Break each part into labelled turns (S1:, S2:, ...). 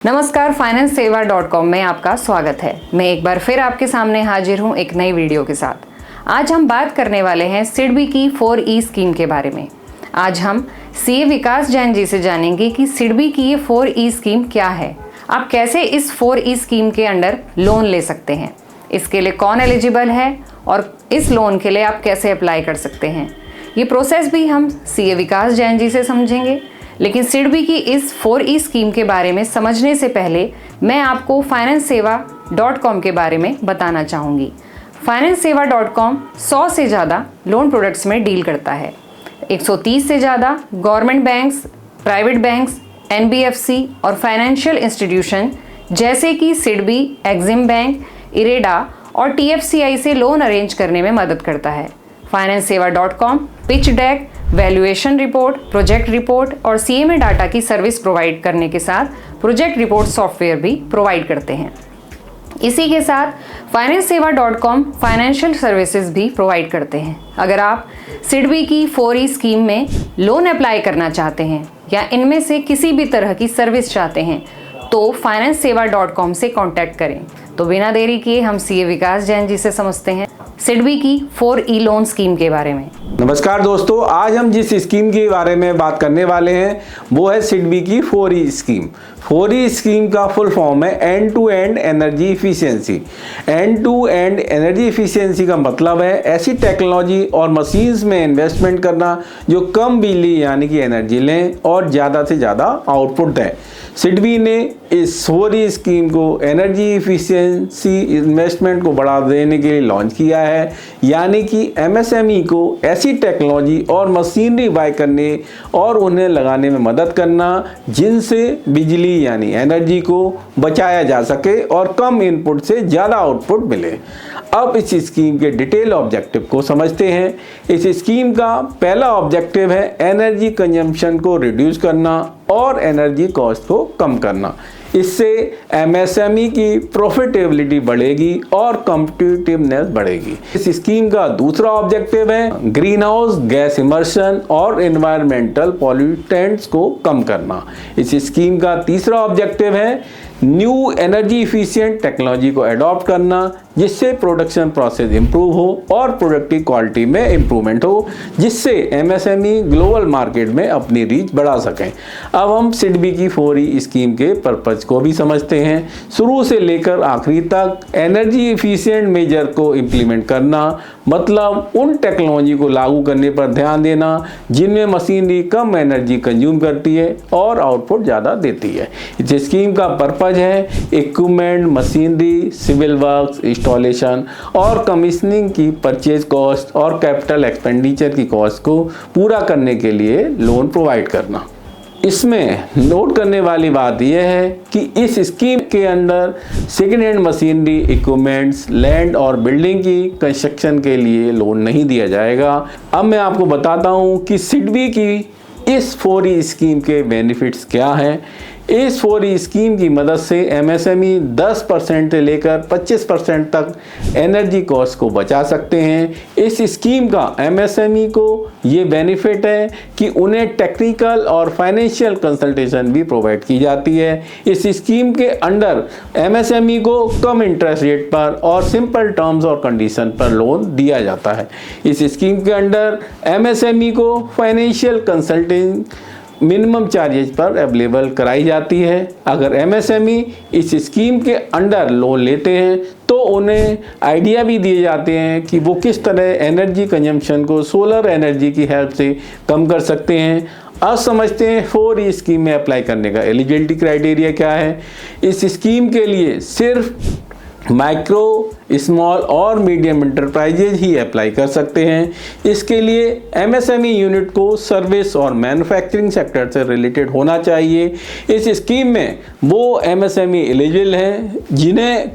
S1: नमस्कार, FinanceSeva.com में आपका स्वागत है। मैं एक बार फिर आपके सामने हाजिर हूं एक नई वीडियो के साथ। आज हम बात करने वाले हैं सिडबी की 4E स्कीम के बारे में। आज हम सीए विकास जैन जी से जानेंगे कि सिडबी की ये 4E स्कीम क्या है, आप कैसे इस 4E स्कीम के अंडर लोन ले सकते हैं, इसके लिए कौन एलिजिबल है और इस लोन के लिए आप कैसे अप्लाई कर सकते हैं। ये प्रोसेस भी हम सीए विकास जैन जी से समझेंगे। लेकिन सिडबी की इस 4E स्कीम के बारे में समझने से पहले मैं आपको FinanceSeva.com के बारे में बताना चाहूँगी। FinanceSeva.com 100 से ज़्यादा लोन प्रोडक्ट्स में डील करता है। 130 से ज़्यादा government banks, private banks, NBFC और फाइनेंशियल इंस्टीट्यूशन जैसे कि सिडबी, एक्सिम बैंक, इरेडा और TFCI से लोन अरेंज करने में मदद करता है। FinanceSeva.com pitch deck, valuation report, project report और CMA डाटा की सर्विस प्रोवाइड करने के साथ प्रोजेक्ट रिपोर्ट सॉफ्टवेयर भी प्रोवाइड करते हैं। इसी के साथ FinanceSeva.com फाइनेंशियल सर्विसेज भी प्रोवाइड करते हैं। अगर आप सिडबी की 4E स्कीम में लोन अप्लाई करना चाहते हैं या इनमें से किसी भी तरह की सर्विस चाहते हैं तो FinanceSeva.com से कॉन्टैक्ट करें। तो बिना देरी किए हम सीए विकास जैन जी से समझते हैं सिडबी की 4E लोन स्कीम के बारे में।
S2: नमस्कार दोस्तों, आज हम जिस स्कीम के बारे में बात करने वाले हैं वो है सिडबी की 4E स्कीम। 4E स्कीम का फुल फॉर्म है end to end energy efficiency. End to end energy efficiency का मतलब है ऐसी टेक्नोलॉजी और मशीन्स में इन्वेस्टमेंट करना जो कम बिजली यानी कि एनर्जी लें और ज़्यादा से ज़्यादा आउटपुट दें। सिडबी ने इस 4E स्कीम को एनर्जी इफिशिएंसी इन्वेस्टमेंट को बढ़ावा देने के लिए लॉन्च किया है, यानी कि MSME को ऐसी टेक्नोलॉजी और मशीनरी बाय करने और उन्हें लगाने में मदद करना जिनसे बिजली यानी एनर्जी को बचाया जा सके और कम इनपुट से ज़्यादा आउटपुट मिले। अब इस स्कीम के डिटेल ऑब्जेक्टिव को समझते हैं। इस स्कीम का पहला ऑब्जेक्टिव है एनर्जी कंजम्पशन को रिड्यूस करना और एनर्जी कॉस्ट को कम करना। इससे MSME की प्रॉफिटेबिलिटी बढ़ेगी और कॉम्पिटिटिवनेस बढ़ेगी। इस स्कीम का दूसरा ऑब्जेक्टिव है ग्रीन हाउस गैस इमर्शन और एनवायरमेंटल पॉल्यूटेंट्स को कम करना। इस स्कीम का तीसरा ऑब्जेक्टिव है न्यू एनर्जी इफिशिएंट टेक्नोलॉजी को अडॉप्ट करना जिससे प्रोडक्शन प्रोसेस इंप्रूव हो और प्रोडक्ट की क्वालिटी में इंप्रूवमेंट हो, जिससे MSME ग्लोबल मार्केट में अपनी रीच बढ़ा सकें। अब हम सिडबी की 4E स्कीम के पर्पज को भी समझते हैं। शुरू से लेकर आखिरी तक एनर्जी इफिशिएंट मेजर को इम्प्लीमेंट करना मतलब उन टेक्नोलॉजी को लागू करने पर ध्यान देना जिनमें मशीनरी कम एनर्जी कंज्यूम करती है और आउटपुट ज़्यादा देती है। इस स्कीम का पर्पज है equipment, machinery, civil works, installation और कमीशनिंग की परचेज कॉस्ट और कैपिटल एक्सपेंडिचर की कॉस्ट को पूरा करने के लिए लोन प्रोवाइड करना। इसमें नोट करने वाली बात यह है कि इस स्कीम के under second hand machinery, equipments, land और बिल्डिंग की कंस्ट्रक्शन के लिए लोन नहीं दिया जाएगा। अब मैं आपको बताता हूं कि सिडबी की इस 4E स्कीम के बेनिफिट्स क्या हैं। इस 4E स्कीम की मदद से MSME 10% से लेकर 25% तक एनर्जी कॉस्ट को बचा सकते हैं। इस स्कीम का MSME को ये बेनिफिट है कि उन्हें टेक्निकल और फाइनेंशियल कंसल्टेशन भी प्रोवाइड की जाती है। इस स्कीम के अंडर MSME को कम इंटरेस्ट रेट पर और सिंपल टर्म्स और कंडीशन पर लोन दिया जाता है। इस स्कीम के अंडर MSME को फाइनेंशियल कंसल्टिंग मिनिमम चार्जेज पर अवेलेबल कराई जाती है। अगर MSME इस स्कीम के अंडर लोन लेते हैं तो उन्हें आइडिया भी दिए जाते हैं कि वो किस तरह एनर्जी कंजम्पशन को सोलर एनर्जी की हेल्प से कम कर सकते हैं। अब समझते हैं 4E स्कीम में अप्लाई करने का एलिजिबिलिटी क्राइटेरिया क्या है। इस स्कीम के लिए सिर्फ माइक्रो, स्मॉल और मीडियम इंटरप्राइजेज ही अप्लाई कर सकते हैं। इसके लिए MSME यूनिट को सर्विस और मैन्युफैक्चरिंग सेक्टर से रिलेटेड होना चाहिए। इस स्कीम में वो MSME एलिजिबल हैं जिन्हें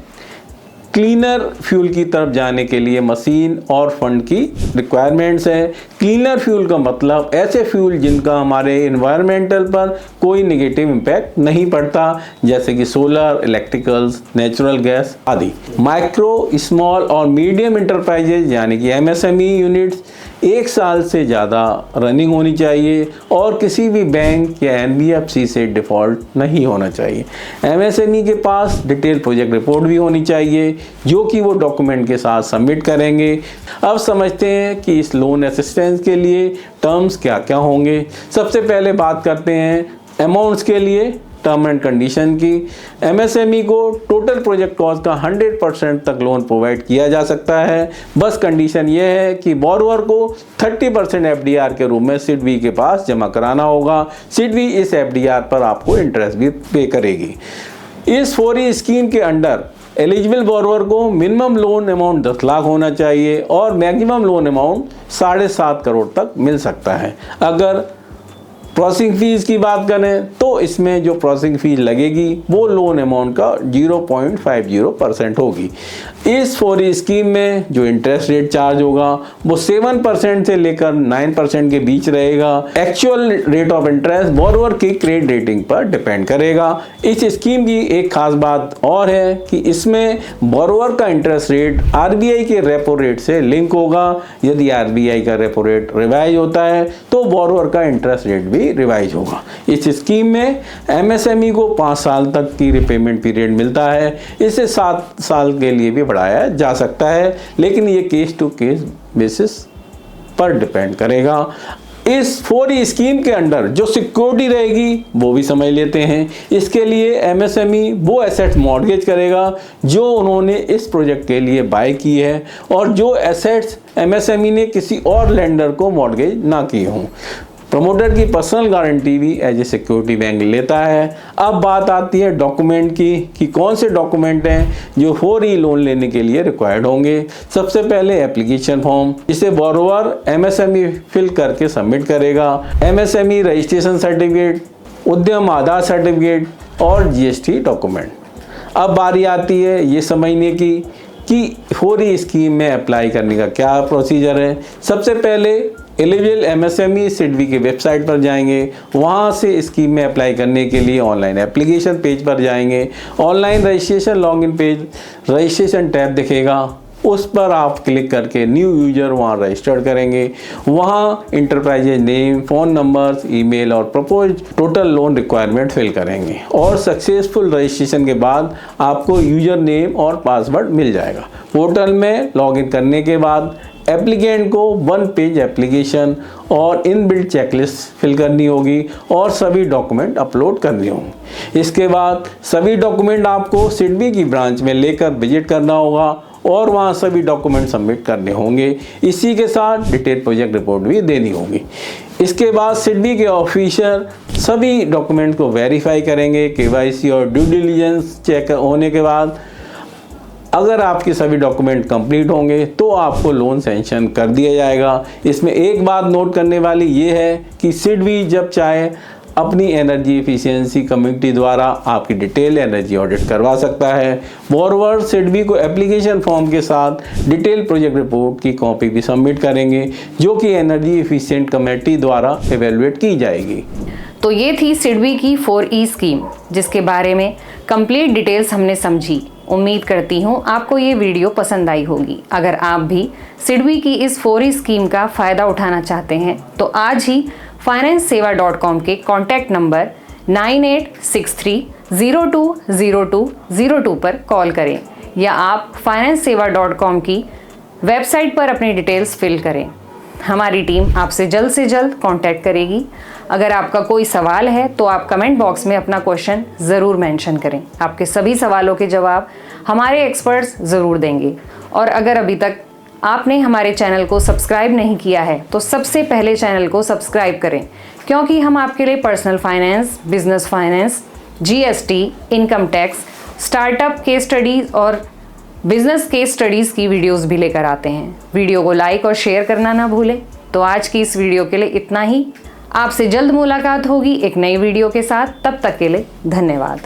S2: क्लीनर फ्यूल की तरफ जाने के लिए मशीन और फंड की रिक्वायरमेंट्स है। क्लीनर फ्यूल का मतलब ऐसे फ्यूल जिनका हमारे एनवायरमेंटल पर कोई नेगेटिव इम्पैक्ट नहीं पड़ता, जैसे कि सोलर, इलेक्ट्रिकल्स, नेचुरल गैस आदि। माइक्रो, स्मॉल और मीडियम इंटरप्राइजेज यानी कि MSME यूनिट्स 1 साल से ज़्यादा रनिंग होनी चाहिए और किसी भी बैंक या NBFC से डिफ़ॉल्ट नहीं होना चाहिए। MSME के पास डिटेल प्रोजेक्ट रिपोर्ट भी होनी चाहिए जो कि वो डॉक्यूमेंट के साथ सबमिट करेंगे। अब समझते हैं कि इस लोन असिस्टेंस के लिए टर्म्स क्या क्या होंगे। सबसे पहले बात करते हैं अमाउंट्स के लिए टर्म एंड कंडीशन की। MSME को टोटल प्रोजेक्ट कॉस्ट का 100% तक लोन प्रोवाइड किया जा सकता है। बस कंडीशन ये है कि बोरोवर को 30% FDR के रूप में सिडबी के पास जमा कराना होगा। सिडबी इस FDR पर आपको इंटरेस्ट भी पे करेगी। इस 4E स्कीम के अंडर एलिजिबल बोरोवर को मिनिमम लोन अमाउंट 10 लाख होना चाहिए और मैक्सिमम लोन अमाउंट 7.5 करोड़ तक मिल सकता है। अगर प्रोसेसिंग फीस की बात करें तो इसमें जो प्रोसेसिंग फीस लगेगी वो लोन अमाउंट का 0.50% होगी। इस 4E स्कीम में जो इंटरेस्ट रेट चार्ज होगा वो 7% से लेकर 9% के बीच रहेगा। Actual rate of interest borrower की क्रेडिट रेटिंग पर डिपेंड करेगा। इस स्कीम की एक खास बात और है कि इसमें बोरोवर का इंटरेस्ट रेट RBI के रेपो रेट से लिंक होगा। यदि RBI का रेपो रेट रिवाइज होता है तो बोरोवर का इंटरेस्ट रेट भी रिवाइज होगा। इस स्कीम में MSME को 5 साल तक की रिपेमेंट पीरियड मिलता है। इसे 7 साल के लिए भी बढ़ाया जा सकता है, लेकिन ये केस टू केस बेसिस पर डिपेंड करेगा। इस 4E स्कीम के अंडर जो सिक्योरिटी रहेगी वो भी समझ लेते हैं। इसके लिए MSME वो एसेट्स मॉर्गेज करेगा जो उन्होंने इस प्रोजेक्ट के लिए बाय की है और जो एसेट्स MSME ने किसी और लेंडर को मॉर्गेज ना किए हों। प्रमोटर की पर्सनल गारंटी भी एज ए सिक्योरिटी बैंक लेता है। अब बात आती है डॉक्यूमेंट की कि कौन से डॉक्यूमेंट हैं जो 4E लोन लेने के लिए रिक्वायर्ड होंगे। सबसे पहले एप्लीकेशन फॉर्म, जिसे बोरोवर MSME फिल करके सबमिट करेगा। MSME रजिस्ट्रेशन सर्टिफिकेट, उद्यम आधार सर्टिफिकेट और GST डॉक्यूमेंट। अब बारी आती है ये समझने की कि 4E स्कीम में अप्लाई करने का क्या प्रोसीजर है। सबसे पहले एलिजिबल MSME सिडबी की वेबसाइट पर जाएंगे। वहां से स्कीम में अप्लाई करने के लिए ऑनलाइन एप्लीकेशन पेज पर जाएंगे। Online registration login page registration tab दिखेगा, उस पर आप क्लिक करके न्यू यूजर वहाँ रजिस्टर्ड करेंगे। वहाँ enterprises name, phone numbers, email और propose total loan requirement fill करेंगे और सक्सेसफुल रजिस्ट्रेशन के बाद आपको यूजर नेम और पासवर्ड मिल जाएगा। पोर्टल में लॉगिन करने के बाद एप्लीकेंट को 1 पेज एप्लीकेशन और इनबिल्ट चेकलिस्ट फिल करनी होगी और सभी डॉक्यूमेंट अपलोड करने होंगे। इसके बाद सभी डॉक्यूमेंट आपको सिडबी की ब्रांच में लेकर विजिट करना होगा और वहाँ सभी डॉक्यूमेंट सबमिट करने होंगे। इसी के साथ डिटेल प्रोजेक्ट रिपोर्ट भी देनी होगी। इसके बाद सिडबी के ऑफिसर सभी डॉक्यूमेंट को वेरीफाई करेंगे। KYC और ड्यू डिलिजेंस चेक होने के बाद अगर आपके सभी डॉक्यूमेंट कंप्लीट होंगे तो आपको लोन सैंक्शन कर दिया जाएगा। इसमें एक बात नोट करने वाली ये है कि सिडबी जब चाहे अपनी एनर्जी एफिशिएंसी कमेटी द्वारा आपकी डिटेल एनर्जी ऑडिट करवा सकता है। बोरोवर सिडबी को एप्लीकेशन फॉर्म के साथ डिटेल प्रोजेक्ट रिपोर्ट की कॉपी भी सबमिट करेंगे जो कि एनर्जी एफिशिएंट कमेटी द्वारा एवेलुएट की जाएगी।
S1: तो ये थी सिडबी की 4E स्कीम, जिसके बारे में कंप्लीट डिटेल्स हमने समझी। उम्मीद करती हूँ आपको ये वीडियो पसंद आई होगी। अगर आप भी सिडबी की इस 4E स्कीम का फ़ायदा उठाना चाहते हैं तो आज ही FinanceSeva.com के कॉन्टैक्ट नंबर 9863020202 पर कॉल करें या आप FinanceSeva.com की वेबसाइट पर अपनी डिटेल्स फिल करें। हमारी टीम आपसे जल्द से जल्द कांटेक्ट करेगी। अगर आपका कोई सवाल है तो आप कमेंट बॉक्स में अपना क्वेश्चन ज़रूर मेंशन करें। आपके सभी सवालों के जवाब हमारे एक्सपर्ट्स ज़रूर देंगे। और अगर अभी तक आपने हमारे चैनल को सब्सक्राइब नहीं किया है तो सबसे पहले चैनल को सब्सक्राइब करें, क्योंकि हम आपके लिए personal finance, business finance, GST, income tax, startup case studies और बिजनेस केस स्टडीज़ की वीडियोस भी लेकर आते हैं। वीडियो को लाइक और शेयर करना ना भूलें। तो आज की इस वीडियो के लिए इतना ही। आपसे जल्द मुलाकात होगी एक नई वीडियो के साथ। तब तक के लिए धन्यवाद।